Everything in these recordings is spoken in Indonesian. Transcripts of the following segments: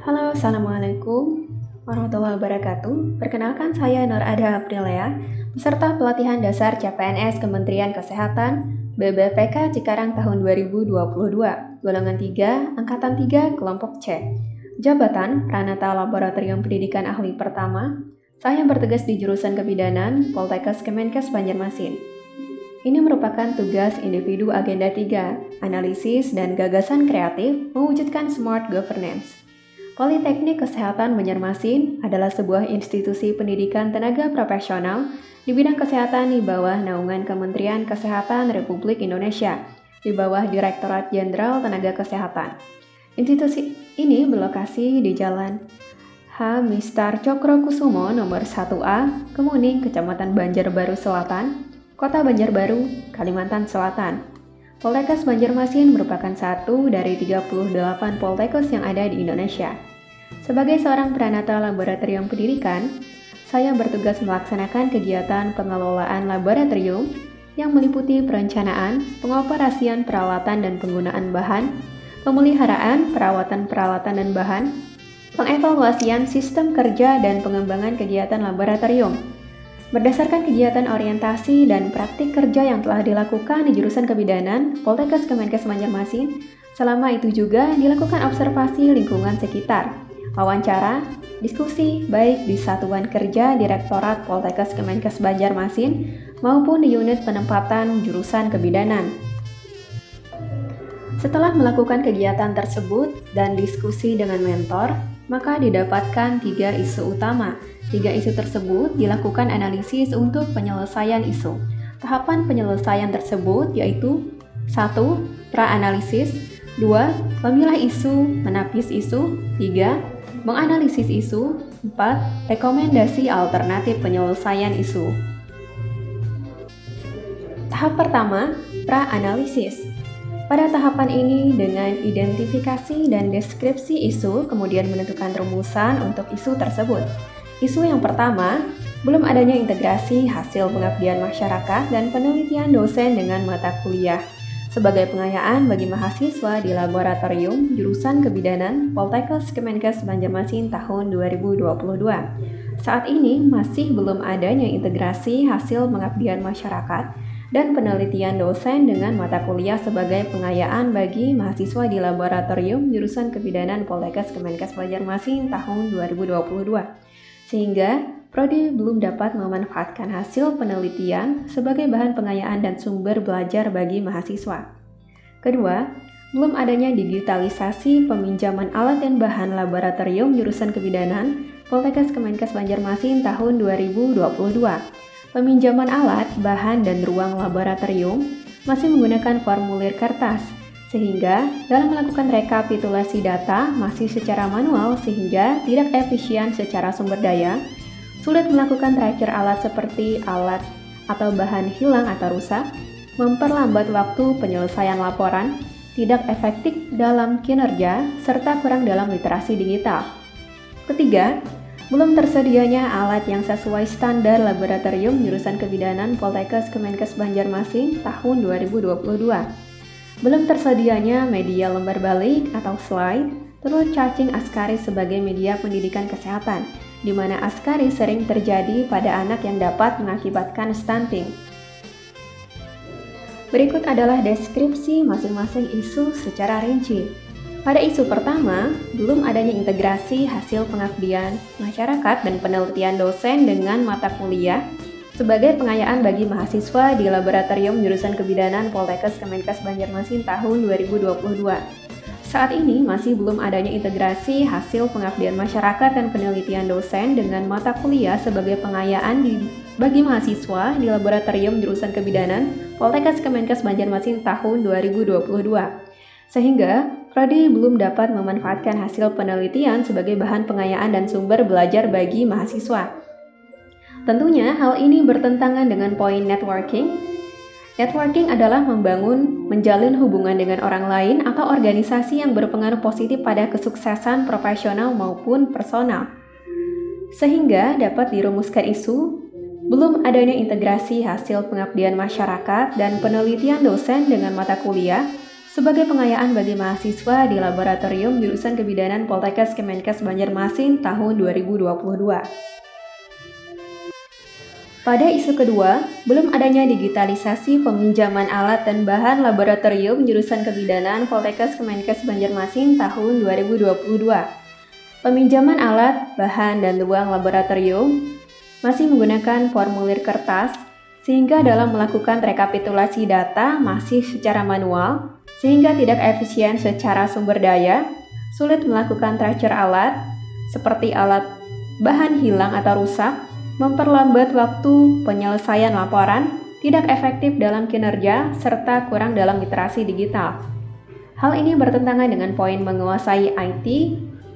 Halo, Assalamualaikum warahmatullahi wabarakatuh. Perkenalkan saya Nur Ada Aprilia, peserta pelatihan dasar CPNS Kementerian Kesehatan BBPK Cikarang tahun 2022, golongan 3, angkatan 3, kelompok C. Jabatan Pranata Laboratorium Pendidikan Ahli Pertama. Saya bertugas di jurusan Kebidanan Poltekkes Kemenkes Banjarmasin. Ini merupakan tugas individu agenda 3, analisis dan gagasan kreatif mewujudkan smart governance. Politeknik Kesehatan Banjarmasin adalah sebuah institusi pendidikan tenaga profesional di bidang kesehatan di bawah naungan Kementerian Kesehatan Republik Indonesia, di bawah Direktorat Jenderal Tenaga Kesehatan. Institusi ini berlokasi di Jalan H. Mistar Cokrokusumo nomor 1A, Kemuning, Kecamatan Banjarbaru Selatan, Kota Banjarbaru, Kalimantan Selatan. Poltekkes Banjarmasin merupakan satu dari 38 poltekkes yang ada di Indonesia. Sebagai seorang pranata laboratorium pendidikan, saya bertugas melaksanakan kegiatan pengelolaan laboratorium yang meliputi perencanaan, pengoperasian peralatan dan penggunaan bahan, pemeliharaan perawatan peralatan dan bahan, pengevaluasian sistem kerja dan pengembangan kegiatan laboratorium. Berdasarkan kegiatan orientasi dan praktik kerja yang telah dilakukan di jurusan Kebidanan Poltekkes Kemenkes Banjarmasin, selama itu juga dilakukan observasi lingkungan sekitar, wawancara, diskusi baik di Satuan Kerja Direktorat Poltekkes Kemenkes Banjarmasin maupun di unit penempatan jurusan Kebidanan. Setelah melakukan kegiatan tersebut dan diskusi dengan mentor, maka didapatkan 3 isu utama. 3 isu tersebut dilakukan analisis untuk penyelesaian isu. Tahapan penyelesaian tersebut yaitu 1. Pra-analisis, 2. Memilah isu, menapis isu, 3. Menganalisis isu, 4. Rekomendasi alternatif penyelesaian isu. Tahap pertama, pra-analisis. Pada tahapan ini, dengan identifikasi dan deskripsi isu, kemudian menentukan rumusan untuk isu tersebut. Isu yang pertama, belum adanya integrasi hasil pengabdian masyarakat dan penelitian dosen dengan mata kuliah sebagai pengayaan bagi mahasiswa di laboratorium jurusan Kebidanan Poltekkes Kemenkes Banjarmasin tahun 2022. Saat ini masih belum adanya integrasi hasil pengabdian masyarakat dan penelitian dosen dengan mata kuliah sebagai pengayaan bagi mahasiswa di laboratorium jurusan Kebidanan Poltekkes Kemenkes Banjarmasin tahun 2022. Sehingga prodi belum dapat memanfaatkan hasil penelitian sebagai bahan pengayaan dan sumber belajar bagi mahasiswa. Kedua, belum adanya digitalisasi peminjaman alat dan bahan laboratorium jurusan Kebidanan Poltekkes Kemenkes Banjarmasin tahun 2022. Peminjaman alat, bahan, dan ruang laboratorium masih menggunakan formulir kertas, sehingga dalam melakukan rekapitulasi data masih secara manual sehingga tidak efisien secara sumber daya, sulit melakukan tracker alat seperti alat atau bahan hilang atau rusak, memperlambat waktu penyelesaian laporan, tidak efektif dalam kinerja, serta kurang dalam literasi digital. Ketiga, belum tersedianya alat yang sesuai standar laboratorium jurusan Kebidanan Poltekkes Kemenkes Banjarmasin tahun 2022. Belum tersedianya media lembar balik atau slide, terus cacing Ascaris sebagai media pendidikan kesehatan, di mana Ascaris sering terjadi pada anak yang dapat mengakibatkan stunting. Berikut adalah deskripsi masing-masing isu secara rinci. Pada isu pertama, belum adanya integrasi hasil pengabdian masyarakat dan penelitian dosen dengan mata kuliah sebagai pengayaan bagi mahasiswa di laboratorium jurusan Kebidanan Poltekkes Kemenkes Banjarmasin tahun 2022. Saat ini masih belum adanya integrasi hasil pengabdian masyarakat dan penelitian dosen dengan mata kuliah sebagai pengayaan bagi mahasiswa di laboratorium jurusan Kebidanan Poltekkes Kemenkes Banjarmasin tahun 2022. Sehingga prodi belum dapat memanfaatkan hasil penelitian sebagai bahan pengayaan dan sumber belajar bagi mahasiswa. Tentunya hal ini bertentangan dengan poin networking. Networking adalah menjalin hubungan dengan orang lain atau organisasi yang berpengaruh positif pada kesuksesan profesional maupun personal. Sehingga dapat dirumuskan isu, belum adanya integrasi hasil pengabdian masyarakat dan penelitian dosen dengan mata kuliah sebagai pengayaan bagi mahasiswa di Laboratorium Jurusan Kebidanan Poltekkes Kemenkes Banjarmasin tahun 2022. Pada isu kedua, belum adanya digitalisasi peminjaman alat dan bahan Laboratorium Jurusan Kebidanan Poltekkes Kemenkes Banjarmasin tahun 2022. Peminjaman alat, bahan, dan ruang laboratorium masih menggunakan formulir kertas, sehingga dalam melakukan rekapitulasi data masih secara manual, sehingga tidak efisien secara sumber daya, sulit melakukan tracer alat, seperti alat bahan hilang atau rusak, memperlambat waktu penyelesaian laporan, tidak efektif dalam kinerja, serta kurang dalam literasi digital. Hal ini bertentangan dengan poin menguasai IT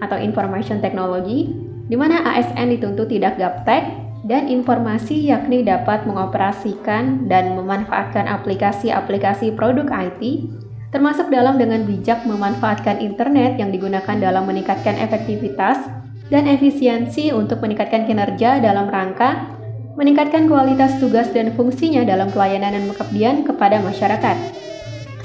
atau Information Technology, di mana ASN dituntut tidak gaptek dan informasi, yakni dapat mengoperasikan dan memanfaatkan aplikasi-aplikasi produk IT, termasuk dalam dengan bijak memanfaatkan internet yang digunakan dalam meningkatkan efektivitas dan efisiensi untuk meningkatkan kinerja dalam rangka meningkatkan kualitas tugas dan fungsinya dalam pelayanan dan pengabdian kepada masyarakat.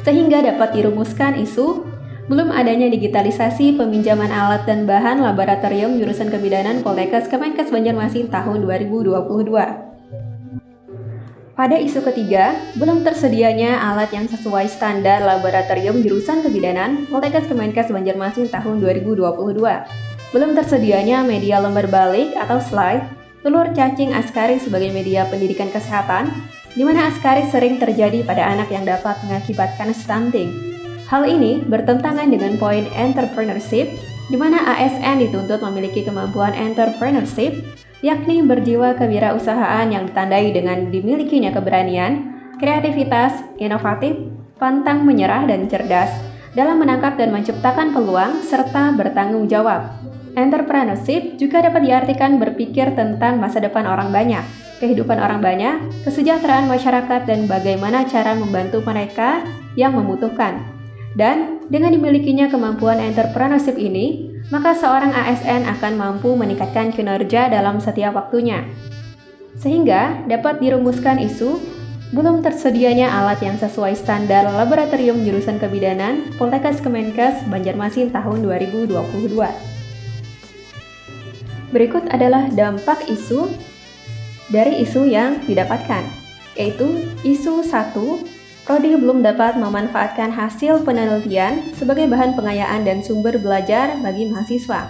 Sehingga dapat dirumuskan isu belum adanya digitalisasi peminjaman alat dan bahan Laboratorium Jurusan Kebidanan Poltekkes Kemenkes Banjarmasin tahun 2022. Pada isu ketiga, belum tersedianya alat yang sesuai standar Laboratorium Jurusan Kebidanan Poltekkes Kemenkes Banjarmasin tahun 2022. Belum tersedianya media lembar balik atau slide, telur cacing Ascaris sebagai media pendidikan kesehatan, di mana Ascaris sering terjadi pada anak yang dapat mengakibatkan stunting. Hal ini bertentangan dengan poin entrepreneurship, di mana ASN dituntut memiliki kemampuan entrepreneurship, yakni berjiwa kewirausahaan yang ditandai dengan dimilikinya keberanian, kreativitas, inovatif, pantang menyerah, dan cerdas dalam menangkap dan menciptakan peluang, serta bertanggung jawab. Entrepreneurship juga dapat diartikan berpikir tentang masa depan orang banyak, kehidupan orang banyak, kesejahteraan masyarakat, dan bagaimana cara membantu mereka yang membutuhkan. Dan dengan dimilikinya kemampuan entrepreneurship ini, maka seorang ASN akan mampu meningkatkan kinerja dalam setiap waktunya. Sehingga dapat dirumuskan isu belum tersedianya alat yang sesuai standar Laboratorium Jurusan Kebidanan Poltekkes Kemenkes Banjarmasin tahun 2022. Berikut adalah dampak isu dari isu yang didapatkan, yaitu isu 1. Prodi belum dapat memanfaatkan hasil penelitian sebagai bahan pengayaan dan sumber belajar bagi mahasiswa.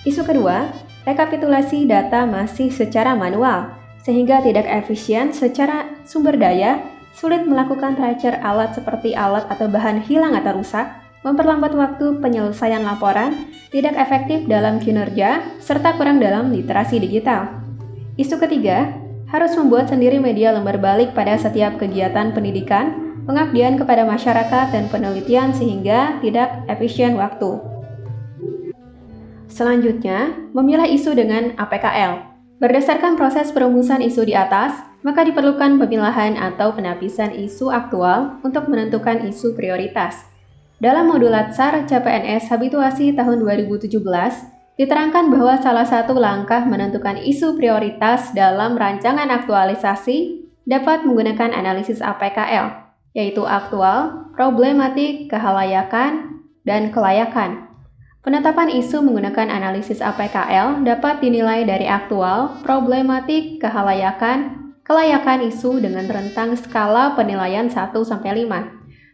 Isu kedua, rekapitulasi data masih secara manual, sehingga tidak efisien secara sumber daya, sulit melakukan tracer alat seperti alat atau bahan hilang atau rusak, memperlambat waktu penyelesaian laporan, tidak efektif dalam kinerja, serta kurang dalam literasi digital. Isu ketiga, harus membuat sendiri media lembar balik pada setiap kegiatan pendidikan, pengabdian kepada masyarakat, dan penelitian sehingga tidak efisien waktu. Selanjutnya, memilah isu dengan APKL. Berdasarkan proses perumusan isu di atas, maka diperlukan pemilahan atau penapisan isu aktual untuk menentukan isu prioritas. Dalam modul Latsar CPNS Habituasi tahun 2017, diterangkan bahwa salah satu langkah menentukan isu prioritas dalam rancangan aktualisasi dapat menggunakan analisis APKL, yaitu aktual, problematik, kehalayakan, dan kelayakan. Penetapan isu menggunakan analisis APKL dapat dinilai dari aktual, problematik, kehalayakan, kelayakan isu dengan rentang skala penilaian 1-5.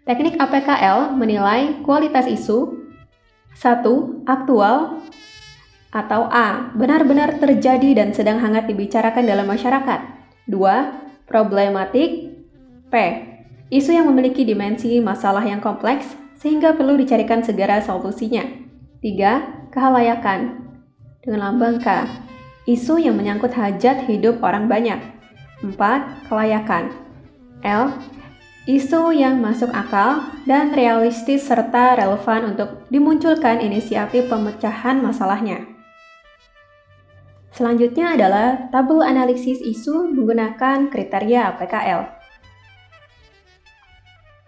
Teknik APKL menilai kualitas isu. 1. Aktual atau A, benar-benar terjadi dan sedang hangat dibicarakan dalam masyarakat. 2. Problematik. P, isu yang memiliki dimensi masalah yang kompleks sehingga perlu dicarikan segera solusinya. 3. Kehalayakan dengan lambang K, isu yang menyangkut hajat hidup orang banyak. 4. Kelayakan. L, isu yang masuk akal dan realistis serta relevan untuk dimunculkan inisiatif pemecahan masalahnya. Selanjutnya adalah tabel analisis isu menggunakan kriteria APKL.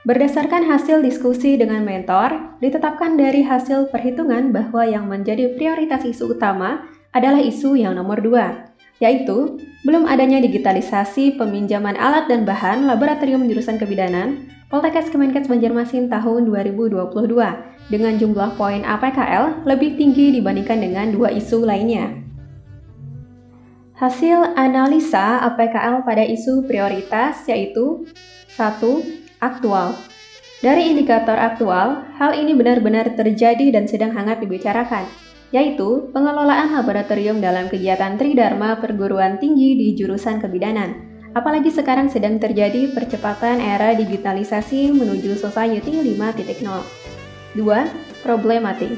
Berdasarkan hasil diskusi dengan mentor, ditetapkan dari hasil perhitungan bahwa yang menjadi prioritas isu utama adalah isu yang nomor 2. yaitu belum adanya digitalisasi peminjaman alat dan bahan laboratorium jurusan kebidanan Poltekkes Kemenkes Banjarmasin tahun 2022 dengan jumlah poin APKL lebih tinggi dibandingkan dengan dua isu lainnya. Hasil analisa APKL pada isu prioritas yaitu 1. Aktual. Dari indikator aktual, hal ini benar-benar terjadi dan sedang hangat dibicarakan, yaitu pengelolaan laboratorium dalam kegiatan Tridharma perguruan tinggi di jurusan kebidanan. Apalagi sekarang sedang terjadi percepatan era digitalisasi menuju Society 5.0. 2. Problematik.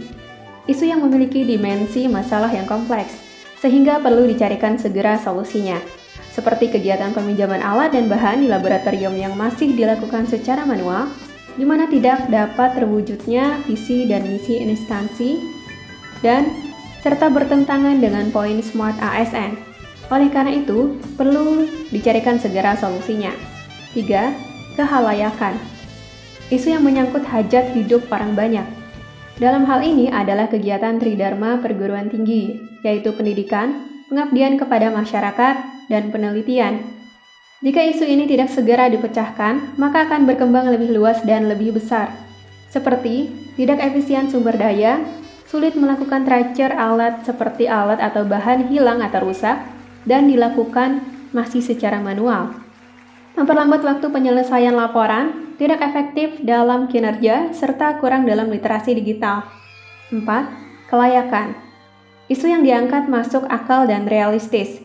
Isu yang memiliki dimensi masalah yang kompleks, sehingga perlu dicarikan segera solusinya. Seperti kegiatan peminjaman alat dan bahan di laboratorium yang masih dilakukan secara manual, di mana tidak dapat terwujudnya visi dan misi instansi, dan serta bertentangan dengan poin Smart ASN. Oleh karena itu, perlu dicarikan segera solusinya. 3. Kehalayakan. Isu yang menyangkut hajat hidup orang banyak. Dalam hal ini adalah kegiatan Tridharma perguruan tinggi, yaitu pendidikan, pengabdian kepada masyarakat, dan penelitian. Jika isu ini tidak segera dipecahkan, maka akan berkembang lebih luas dan lebih besar. Seperti tidak efisien sumber daya, sulit melakukan tracer alat seperti alat atau bahan hilang atau rusak, dan dilakukan masih secara manual. Memperlambat waktu penyelesaian laporan, tidak efektif dalam kinerja, serta kurang dalam literasi digital. 4. Kelayakan. Isu yang diangkat masuk akal dan realistis.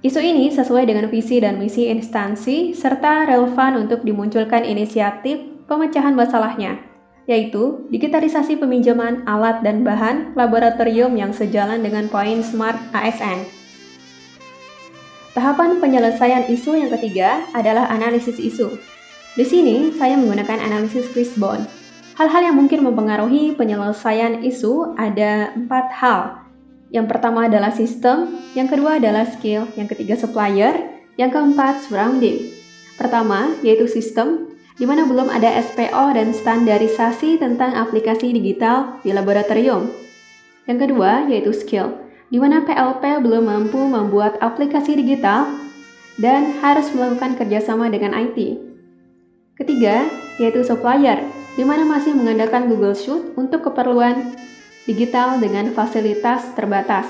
Isu ini sesuai dengan visi dan misi instansi, serta relevan untuk dimunculkan inisiatif pemecahan masalahnya, yaitu digitalisasi peminjaman alat dan bahan laboratorium yang sejalan dengan poin Smart ASN. Tahapan penyelesaian isu yang ketiga adalah analisis isu. Di sini, saya menggunakan analisis Fishbone. Hal-hal yang mungkin mempengaruhi penyelesaian isu ada 4 hal. Yang pertama adalah sistem, yang kedua adalah skill, yang ketiga supplier, yang keempat surrounding. Pertama, yaitu sistem, di mana belum ada SPO dan standarisasi tentang aplikasi digital di laboratorium. Yang kedua, yaitu skill, di mana PLP belum mampu membuat aplikasi digital dan harus melakukan kerjasama dengan IT. Ketiga, yaitu supplier, di mana masih mengandalkan Google Sheet untuk keperluan digital dengan fasilitas terbatas.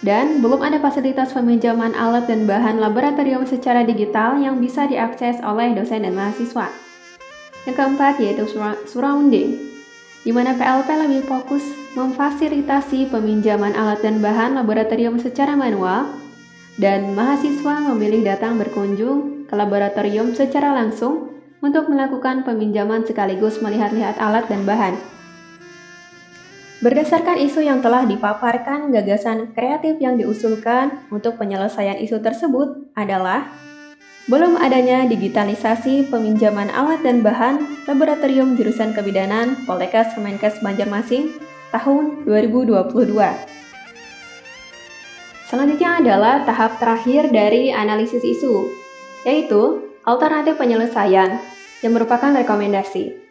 Dan belum ada fasilitas peminjaman alat dan bahan laboratorium secara digital yang bisa diakses oleh dosen dan mahasiswa. Yang keempat, yaitu surrounding, di mana PLP lebih fokus memfasilitasi peminjaman alat dan bahan laboratorium secara manual, dan mahasiswa memilih datang berkunjung ke laboratorium secara langsung untuk melakukan peminjaman sekaligus melihat-lihat alat dan bahan. Berdasarkan isu yang telah dipaparkan, gagasan kreatif yang diusulkan untuk penyelesaian isu tersebut adalah belum adanya digitalisasi peminjaman alat dan bahan laboratorium jurusan kebidanan Poltekkes Kemenkes Banjarmasin tahun 2022. Selanjutnya adalah tahap terakhir dari analisis isu, yaitu alternatif penyelesaian yang merupakan rekomendasi.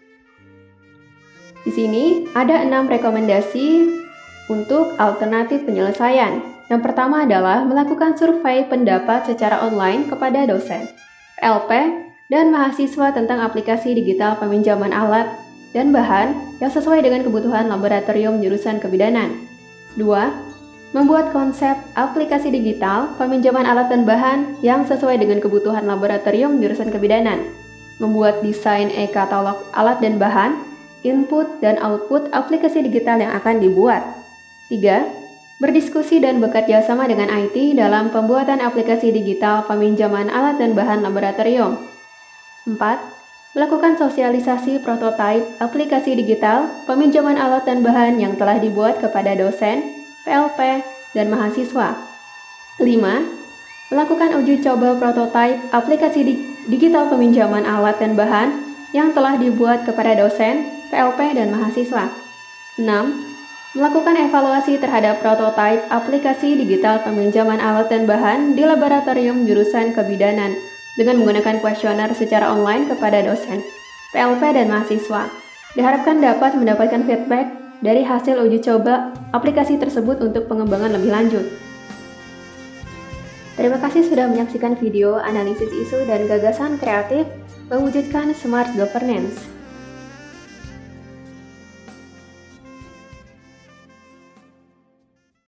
Di sini ada 6 rekomendasi untuk alternatif penyelesaian. Yang pertama adalah melakukan survei pendapat secara online kepada dosen, PLP, dan mahasiswa tentang aplikasi digital peminjaman alat dan bahan yang sesuai dengan kebutuhan laboratorium jurusan kebidanan. 2. Membuat konsep aplikasi digital peminjaman alat dan bahan yang sesuai dengan kebutuhan laboratorium jurusan kebidanan. Membuat desain e-katalog alat dan bahan, input dan output aplikasi digital yang akan dibuat. 3. Berdiskusi dan bekerja sama dengan IT dalam pembuatan aplikasi digital peminjaman alat dan bahan laboratorium. 4. Melakukan sosialisasi prototipe aplikasi digital peminjaman alat dan bahan yang telah dibuat kepada dosen, PLP, dan mahasiswa. 5. Melakukan uji coba prototipe aplikasi digital peminjaman alat dan bahan yang telah dibuat kepada dosen, PLP, dan mahasiswa. 6. Melakukan evaluasi terhadap prototipe aplikasi digital peminjaman alat dan bahan di laboratorium jurusan kebidanan dengan menggunakan kuesioner secara online kepada dosen, PLP, dan mahasiswa. Diharapkan dapat mendapatkan feedback dari hasil uji coba aplikasi tersebut untuk pengembangan lebih lanjut. Terima kasih sudah menyaksikan video analisis isu dan gagasan kreatif mewujudkan smart governance.